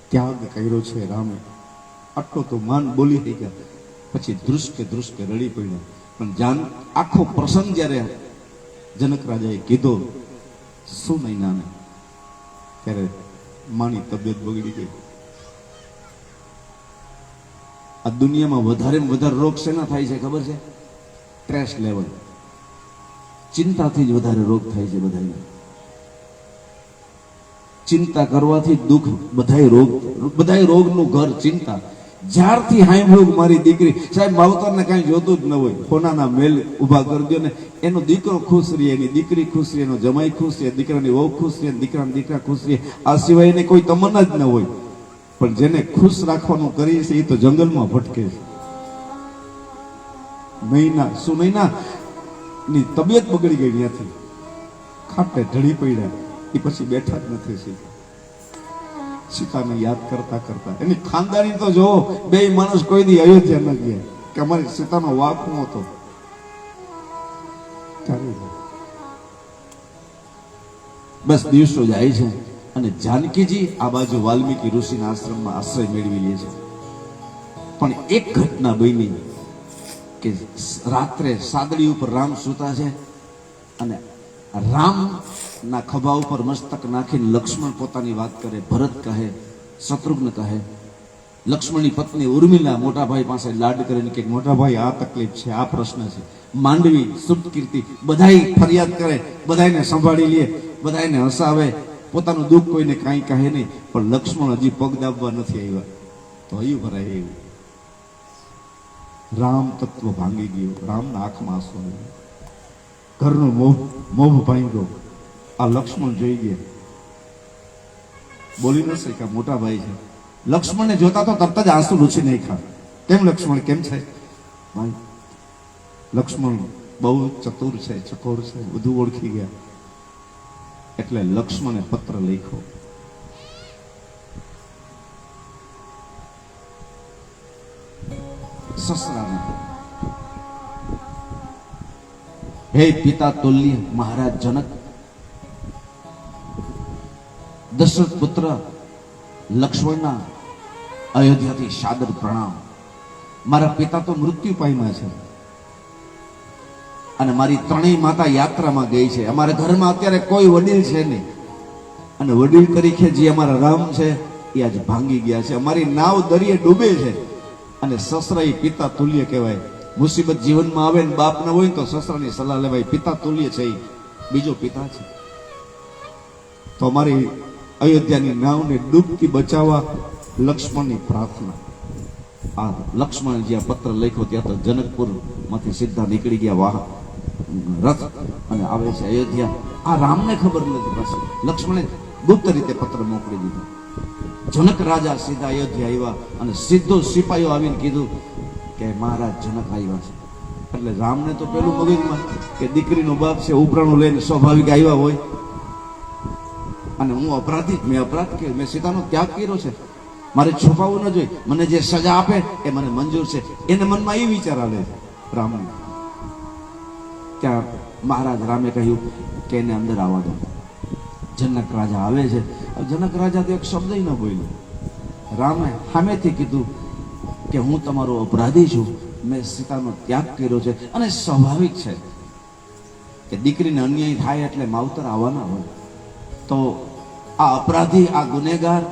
ત્યાગ કર્યો છે રામે. આટલો તો માન બોલી થઈ ગયા. પછી ધ્રુસકે રડી પડ્યા. પણ આખો પ્રસંગ જ્યારે જનક રાજાએ કીધો શું નહીં નાને, ત્યારે માની તબિયત બગડી ગઈ. આ દુનિયામાં વધારે રોગ શેના થાય છે ખબર છે? સ્ટ્રેસ લેવલ, ચિંતાથી જ વધારે રોગ થાય છે બધાને. ચિંતા કરવાથી દુઃખ, બધાય રોગનું ઘર ચિંતા. જ્યારથી સાંભળ્યું મારી દીકરી, સાહેબ માવતરને કાંઈ જોતું જ ન હોય, સોનાના મેલ ઉભા કરી દો ને, એનો દીકરો ખુશ રહે, એની દીકરી ખુશ રહે, એનો જમાઈ ખુશ રહે, દીકરાની વહુ ખુશ રહે, દીકરાના દીકરા ખુશ રહે. આ સિવાય એને કોઈ તમન્ના જ ન હોય. પણ જેને ખુશ રાખવાનું કરી છે એ તો જંગલમાં ભટકે છે. સુનૈના ની તબિયત બગડી ગઈ, ત્યાંથી ખાટે ઢળી પડ્યા. એ પછી બેઠા જ નથી. સીતાને યાદ કરતા એની ખાનદાની તો જો, બે માણસ કોઈ દી અયોધ્યા ન ગયા કે અમારી સીતાનો વાપ ન હતો. બસ દિવસો જાય છે અને જાનકીજી આ બાજુ વાલ્મીકી ઋષિના આશ્રમમાં આશ્રય મેળવી લે છે. પણ એક ઘટના બની કે રાત્રે સાદડી ઉપર રામ સૂતા છે અને રામ ના ખભા ઉપર મસ્તક નાખીને લક્ષ્મણ પોતાની વાત કરે. ભરત કહે, શત્રુઘ્ન કહે. લક્ષ્મણની પત્ની ઉર્મિલા મોટા ભાઈ પાસે લાડ કરીને કે મોટા ભાઈ આ તકલીફ છે, આ પ્રશ્ન છે. માંડવી, સુપ્તકીર્તિ બધાય ફરિયાદ કરે, બધાને સંભાળી લે, બધાને હસાવે, પોતાનું દુઃખ કોઈને કાંઈ કહે નહીં. પણ લક્ષ્મણ હજી પગ દાબવા નથી આવ્યા તો હૈયું ભરાય એવું. રામ તત્વ ભાંગી ગયું. રામના આંખમાં આંસુ આવ્યા. ઘરનો મોહ ભાંગ્યો. આ લક્ષ્મણ જોઈ ગયા, બોલી ન શક્યા. મોટા ભાઈ છે. લક્ષ્મણને જોતા તો તરત જ આંસુ લૂછી નાખ્યા. કેમ લક્ષ્મણ, કેમ છે ભાઈ? લક્ષ્મણ બહુ ચતુર છે, ચકોર છે, બધું ઓળખી ગયા. એટલે લક્ષ્મણે પત્ર લખ્યો. સસરાને, હે પિતા તુલ્ય મહારાજ જનક, દશરથ પુત્ર લક્ષ્મણના અયોધ્યાથી સાદર પ્રણામ. મારા પિતા તો મૃત્યુ પામ્યા છે અને મારી ત્રણેય માતા યાત્રામાં ગઈ છે. અમારા ઘરમાં અત્યારે કોઈ વડીલ છે નહીં અને વડીલ તરીકે જે અમારા રામ છે એ આજે ભાંગી ગયા છે. અમારી નાવ દરિયે ડૂબે છે અને સસરા એ પિતા તુલ્ય કહેવાય. મુસીબત જીવનમાં આવે ને બાપ ન હોય તો સસરાની સલાહ લેવાય. પિતા તુલ્ય છે, બીજો પિતા છે. તો અમારી અયોધ્યાની નાવને ડૂબતી બચાવવા લક્ષ્મણની પ્રાર્થના. આ લક્ષ્મણ જ્યાં પત્ર લખ્યો ત્યાં તો જનકપુર માંથી સીધા નીકળી ગયા વાહ રથ અને આવે છે અયોધ્યા. આ રામને ખબર નથી. પાછી લક્ષ્મણે ગુપ્ત રીતે પત્ર મોકલી દીધો. જનક રાજા સીધા અયોધ્યા આવ્યા અને સીધો સિપાહીઓ આવીને કીધું કે મહારાજ જનક આવ્યા છે. એટલે રામને તો પેલું મગજમાં કે દીકરીનો બાપ છે, ઉપરાણું લઈને સ્વાભાવિક આવ્યા હોય અને હું અપરાધી, મેં અપરાધ કર્યો, મેં સીતાનો ત્યાગ કર્યો છે, મારે છુપાવવું ન જોઈએ, મને જે સજા આપે એ મને મંજૂર છે. એને મનમાં એ વિચાર આવે છે રામને. ત્યાં મહારાજ રામે કહ્યું કે એને અંદર આવવા દો. જનક રાજા આવે છે. જનક રાજા તો એક શબ્દ ન બોલ્યો. રામે સામેથી કીધું કે હું તમારો અપરાધી છું, મેં સીતાનો ત્યાગ કર્યો છે અને સ્વાભાવિક છે કે દીકરીને અન્યાય થાય એટલે માવતર આવવાના હોય. તો આ અપરાધી, આ ગુનેગાર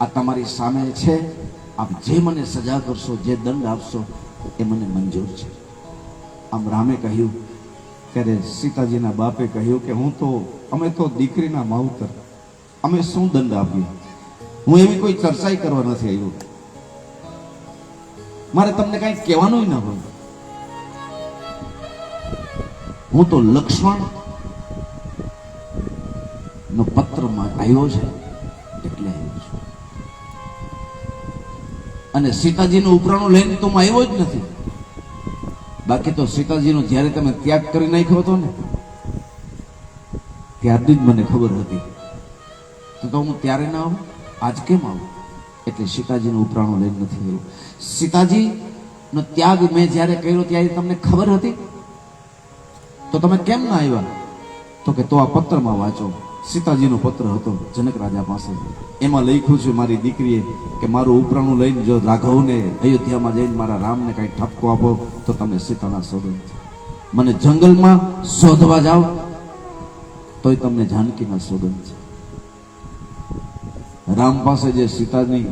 આ તમારી સામે છે. આપ જે મને સજા કરશો, જે દંડ આપશો એ મને મંજૂર છે. આમ રામે કહ્યું, ત્યારે સીતાજીના બાપે કહ્યું કે અમે તો દીકરીના માવતર, અમે શું દંડ આપીએ? હું એવી કોઈ ચર્ચાઈ કરવા નથી આવ્યો, મારે તમને કઈ કહેવાનું ન હોય. હું તો લક્ષ્મણ નો પત્રમાં આવ્યો છે એટલે આવ્યો છું, અને સીતાજીનું ઉપરાણું લઈને તો હું આવ્યો જ નથી. બાકી તો સીતાજીનો જ્યારે તમે ત્યાગ કરી નાખ્યો હતો ને, ત્યારથી જ મને ખબર હતી. તો હું ત્યારે ના આવું, આજ કેમ આવું? એટલે સીતાજીનું ઉપરાણું લઈને નથી આવ્યો. સીતાજીનો ત્યાગ મેં જ્યારે કર્યો ત્યારે તમને ખબર હતી, તો તમે કેમ ના આવ્યા? તો કે તો આ પત્રમાં વાંચો. સીતાજીનો પત્ર હતો જનક રાજા પાસે. એમાં લખ્યું છે મારી દીકરીએ કે મારું ઉપરાણું લઈને જો રાઘવને અયોધ્યામાં જઈને મારા રામને કઈ ઠપકો આપો તો તમે સીતાના સોગંદ છે. મને જંગલમાં શોધવા જાઓ તોય તમને જાનકીના સોગંદ છે. રામ પાસે જે સીતાની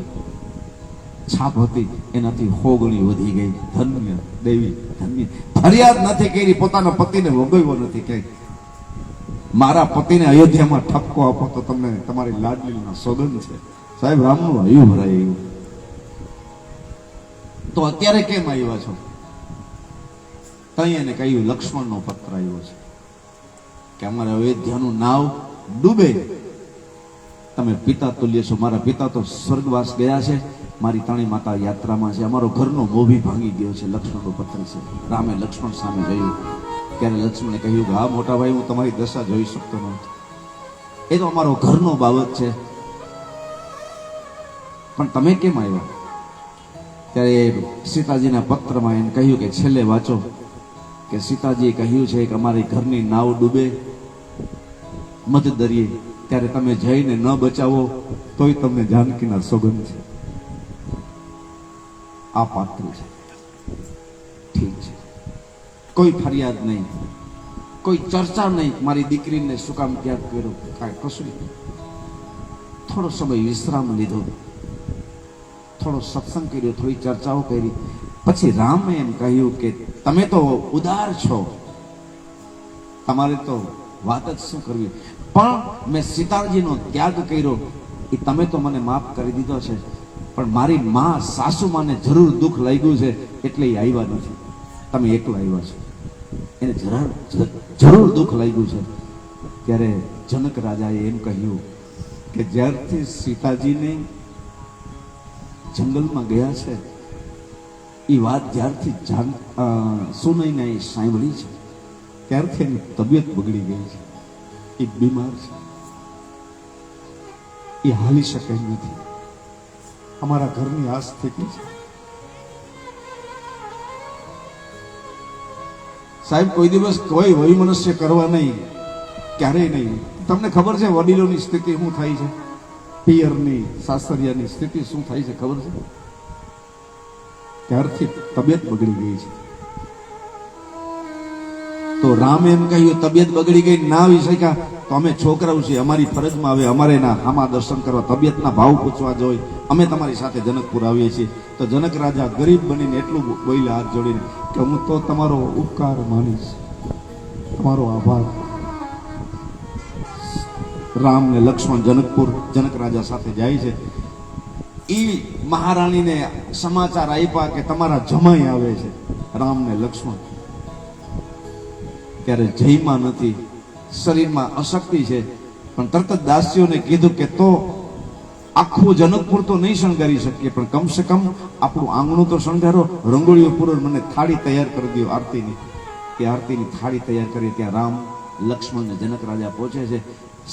છાપ હતી એનાથી 100 ગણી વધી ગઈ. ધન્ય દેવી, ધન્ય. ફરિયાદ નથી કરી, પોતાના પતિને વગોવ્યો નથી કે મારા પતિને અયોધ્યામાં ઠપકો આપો તો તમને તમારી લાડલીના સોગંદ છે. સાહેબ, રામનું હૈયું ભરાઈ ગયું. તો અત્યારે કેમ આવ્યા છો? તઈ એને કહ્યું લક્ષ્મણનો પત્ર આવ્યો છે કે અમારે અયોધ્યાનું નાવ ડૂબે. તમે પિતા તુલ્ય છો, મારા પિતા તો સ્વર્ગવાસ ગયા છે, મારી તાણી માતા યાત્રામાં છે, અમારો ઘરનો મોભી ભાંગી ગયો છે. લક્ષ્મણનો પત્ર છે. રામે લક્ષ્મણ સામે જોયું ત્યારે લક્ષ્મણે કહ્યું કે હા મોટા ભાઈ, હું તમારી દશા જોઈ શકતો નથી, એ તો અમારો ઘરનો બાબત છે, પણ તમે કેમ આવ્યા? ત્યારે સીતાજીના પત્રમાં એને કહ્યું કે છેલ્લે વાંચો કે સીતાજીએ કહ્યું છે કે અમારી ઘરની નાવ ડૂબે મધ દરિયે, ત્યારે તમે જઈને ન બચાવો તોય તમને જાનકીના સોગંદ છે. આ પાત્ર છે. ઠીક છે, કોઈ ફરિયાદ નહીં, કોઈ ચર્ચા નહીં. મારી દીકરીને શું કામ ત્યાગ કર્યો? કાંઈ કશું નહીં. થોડો સમય વિશ્રામ લીધો, થોડો સત્સંગ કર્યો, થોડી ચર્ચાઓ કરી. પછી રામે એમ કહ્યું કે તમે તો ઉદાર છો, તમારે તો વાત જ શું કરવી, પણ મેં સીતાજીનો ત્યાગ કર્યો એ તમે તો મને માફ કરી દીધો છે, પણ મારી માં સાસુમાને જરૂર દુઃખ લાગ્યું છે એટલે એ આવ્યા નથી. તમે એકલા આવ્યા છો, એને જરૂર દુઃખ લાગ્યું છે. ત્યારે જનક રાજાએ એમ કહ્યું કે જ્યારથી સીતાજીને જંગલમાં ગયા છે એ વાત જ્યારથી સુનૈનાએ સાંભળી છે ત્યારથી એની તબિયત બગડી ગઈ છે. એ બીમાર છે, એ હાલી શકે નથી. અમારા ઘરની આ સ્થિતિ છે. સાહેબ, કોઈ દિવસ કોઈ વૈમનસ્ય કરવા નહીં, ક્યારેય નહીં. તમને ખબર છે વડીલોની સ્થિતિ શું થાય છે? પિયરની, સાસરિયાની સ્થિતિ શું થાય છે ખબર છે? ત્યારથી તબિયત બગડી ગઈ છે. તો રામે એમ કહ્યું તબિયત બગડી ગઈ, ના આવી શક્યા તો અમે છોકરાઓ છીએ, અમારી ફરજમાં આવે અમારે ના હામા દર્શન કરવા, તબિયતના ભાવ પૂછવા જોઈએ, અમે તમારી સાથે જનકપુર આવીએ છીએ. તો જનક રાજા ગરીબ બનીને એટલું બોલ્યા હાથ જોડીને કે હું તો તમારો ઉપકાર માનીશ, તમારો આભાર. રામ ને લક્ષ્મણ જનકપુર જનક રાજા સાથે જાય છે. એ મહારાણીને સમાચાર આપ્યા કે તમારા જમાઈ આવે છે, રામ ને લક્ષ્મણ. ત્યારે જયમાં નથી, શરીરમાં અશક્તિ છે, પણ તરત જ દાસીઓને કીધું કે તો આખું જનકપુર તો નહીં શણગારી શકીએ, પણ કમસે કમ આપણું આંગણું તો શણગારો, રંગોળીઓ પૂરો, મને થાળી તૈયાર કરી દો આરતીની. એ આરતીની થાળી તૈયાર કરી. ત્યાં રામ લક્ષ્મણ ને જનક રાજા પહોંચે છે.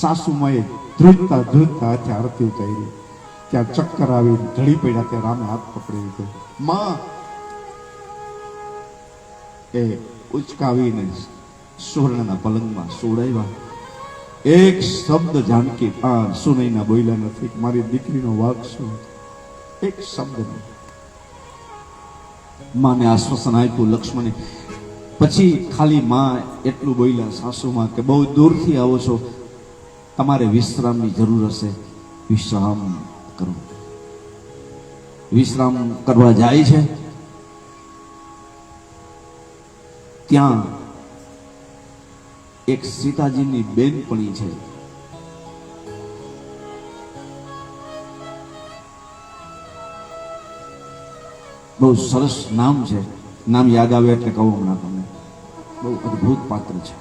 સાસુમાએ ધ્રુજતા ધ્રુજતા હાથે આરતી ઉતારી. ત્યાં ચક્કર આવી ઢળી પડ્યા. ત્યાં રામે હાથ પકડી લીધો. માં એ ઉચકાવીને સુવર્ણના પલંગમાં સોડાવ્યા. એક શબ્દ જાનકી સુનૈના બોલ્યા નથી. મારી દીકરીનો વાક શું? એક શબ્દ નહીં. માને આશ્વાસન આપ્યું લક્ષ્મણે. પછી ખાલી માં એટલું બોલ્યા સાસુમાં કે બહુ દૂરથી આવો છો, તમારે વિશ્રામની જરૂર હશે, વિશ્રામ કરો. વિશ્રામ કરવા જાય છે ત્યાં એક સીતાજીની બેનપણી છે. બહુ સરસ નામ છે. નામ યાદ આવે એટલે કહું હમણાં તમને. બહુ અદ્ભુત પાત્ર છે.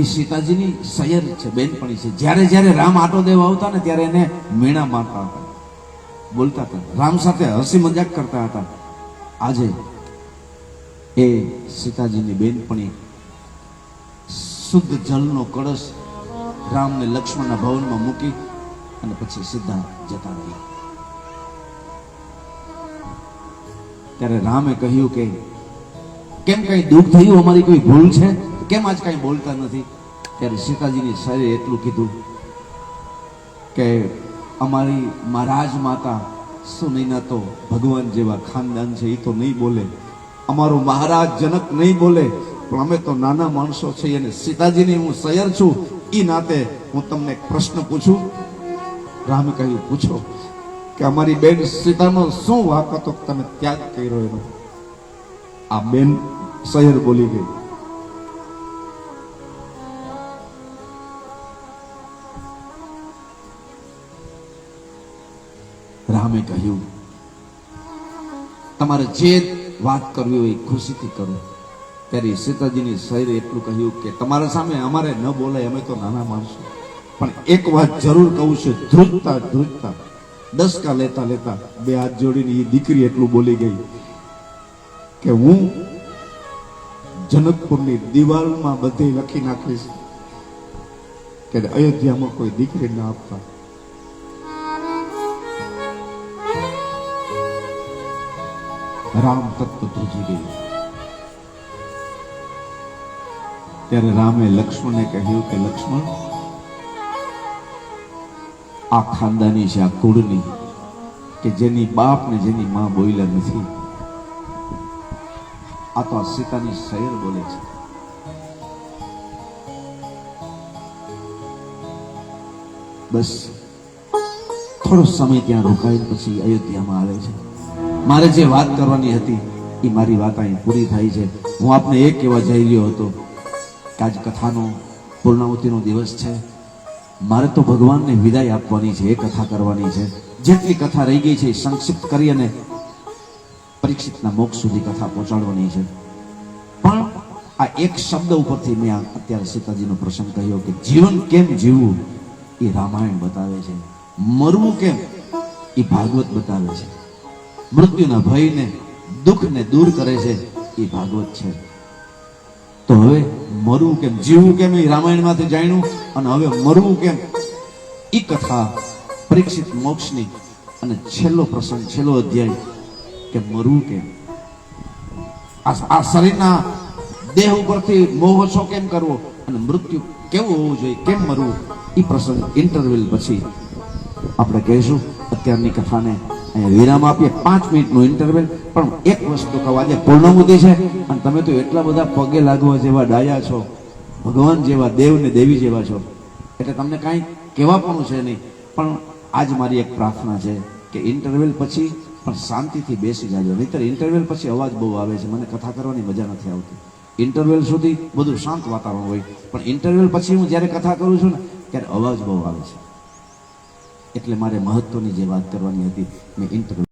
એ સીતાજીની સયર છે, બેનપણી છે. જ્યારે જ્યારે રામ આટો દેવા આવતા ને ત્યારે એને મેણા મારતા હતા, બોલતા હતા, રામ સાથે હસી મજાક કરતા હતા. આજે એ સીતાજીની બેનપણી શુદ્ધ જળનો કળશ રામને લક્ષ્મણના ભવનમાં મૂકી અને પછી સીધા જતા રહ્યા. ત્યારે રામે કહ્યું કે કેમ કઈ દુઃખ થયું, અમારી કોઈ ભૂલ છે, કેમ આજ કઈ બોલતા નથી? ત્યારે સીતાજીની સરે એટલું કીધું કે અમારી મહારાજ માતા સુનૈના તો ભગવાન જેવા ખાનદાન છે, એ તો નહીં બોલે. અમારો મહારાજ જનક નહીં બોલે, પણ અમે તો નાના માણસો છીએ અને સીતાજીની હું સયર છું, એ નાતે હું તમને એક પ્રશ્ન પૂછું. રામે કહ્યું પૂછો. કે અમારી બેન સીતાનો શું વાંક હતો તમે ત્યાગ કર્યો એનો? આ બેન સયર બોલી ગઈ. રામે કહ્યું તમારે જે વાત કરવી હોય ખુશીથી કરો. ત્યારે સીતાજીની સયરે એટલું કહ્યું કે તમારા સામે અમારે ન બોલાય, અમે તો નાના માણસો, પણ એક વાત જરૂર કહું છું. ધ્રુજતા ધ્રુજતા દસકા લેતા લેતા બે હાથ જોડીને એ દીકરી એટલું બોલી ગઈ કે હું જનકપુરની દિવાલમાં બધે લખી નાખીશ કે અયોધ્યામાં કોઈ દીકરી ના આપતા. રામ તત્વ ધ્રુજી ગયું. ત્યારે રામે લક્ષ્મણને કહ્યું કે લક્ષ્મણ, આ ખાનદાની છે, આ કુળની, કે જેની બાપ ને જેની માં બોલ્યા નથી. આ તો આ સીતાની સયર બોલે છે. બસ થોડો સમય ત્યાં રોકાઈ પછી અયોધ્યામાં આવે છે. મારે જે વાત કરવાની હતી એ મારી વાત અહીં પૂરી થાય છે. હું આપને એ કહેવા જઈ રહ્યો હતો કે આજ કથાનો પૂર્ણાહુતિનો દિવસ છે. મારે તો ભગવાનને વિદાય આપવાની છે, એ કથા કરવાની છે. જેટલી કથા રહી ગઈ છે એ સંક્ષિપ્ત કરી અને પરીક્ષિતના મોક્ષ સુધી કથા પહોંચાડવાની છે. પણ આ એક શબ્દ ઉપરથી મેં અત્યારે સીતાજીનો પ્રસંગ કહ્યો કે જીવન કેમ જીવવું એ રામાયણ બતાવે છે, મરવું કેમ એ ભાગવત બતાવે છે, મૃત્યુના ભયને દુઃખને દૂર કરે છે એ ભાગવત છે. તો હવે મરવું કેમ, જીવવું કેમ એ રામાયણમાંથી જાણ્યું, અને હવે મરવું કેમ એ કથા પરીક્ષિત મોક્ષની. અને છેલ્લો પ્રસંગ, છેલ્લો અધ્યાય કે મરવું કેમ, આ શરીરના દેહ ઉપરથી મોહ ઓછો કેમ કરવો અને મૃત્યુ કેવું હોવું જોઈએ, કેમ મરવું, એ પ્રસંગ ઇન્ટરવેલ પછી આપણે કહીશું. અત્યારની કથાને અહીંયા વિરામ આપીએ, 5 મિનિટનું ઇન્ટરવેલ. પણ એક વસ્તુ કહું, આજે પૂર્ણાહુતિ છે અને તમે તો એટલા બધા પગે લાગવા જેવા ડાયા છો, ભગવાન જેવા, દેવ ને દેવી જેવા છો, એટલે તમને કાંઈ કહેવા પણ છે નહીં. પણ આજ મારી એક પ્રાર્થના છે કે ઇન્ટરવેલ પછી પણ શાંતિથી બેસી જાજો, નહીતર ઇન્ટરવેલ પછી અવાજ બહુ આવે છે, મને કથા કરવાની મજા નથી આવતી. ઇન્ટરવેલ સુધી બધું શાંત વાતાવરણ હોય, પણ ઇન્ટરવેલ પછી હું જ્યારે કથા કરું છું ને ત્યારે અવાજ બહુ આવે છે. એટલે મારે મહત્વની જે વાત કરવાની હતી મેં ઇન્ટરવ્યુ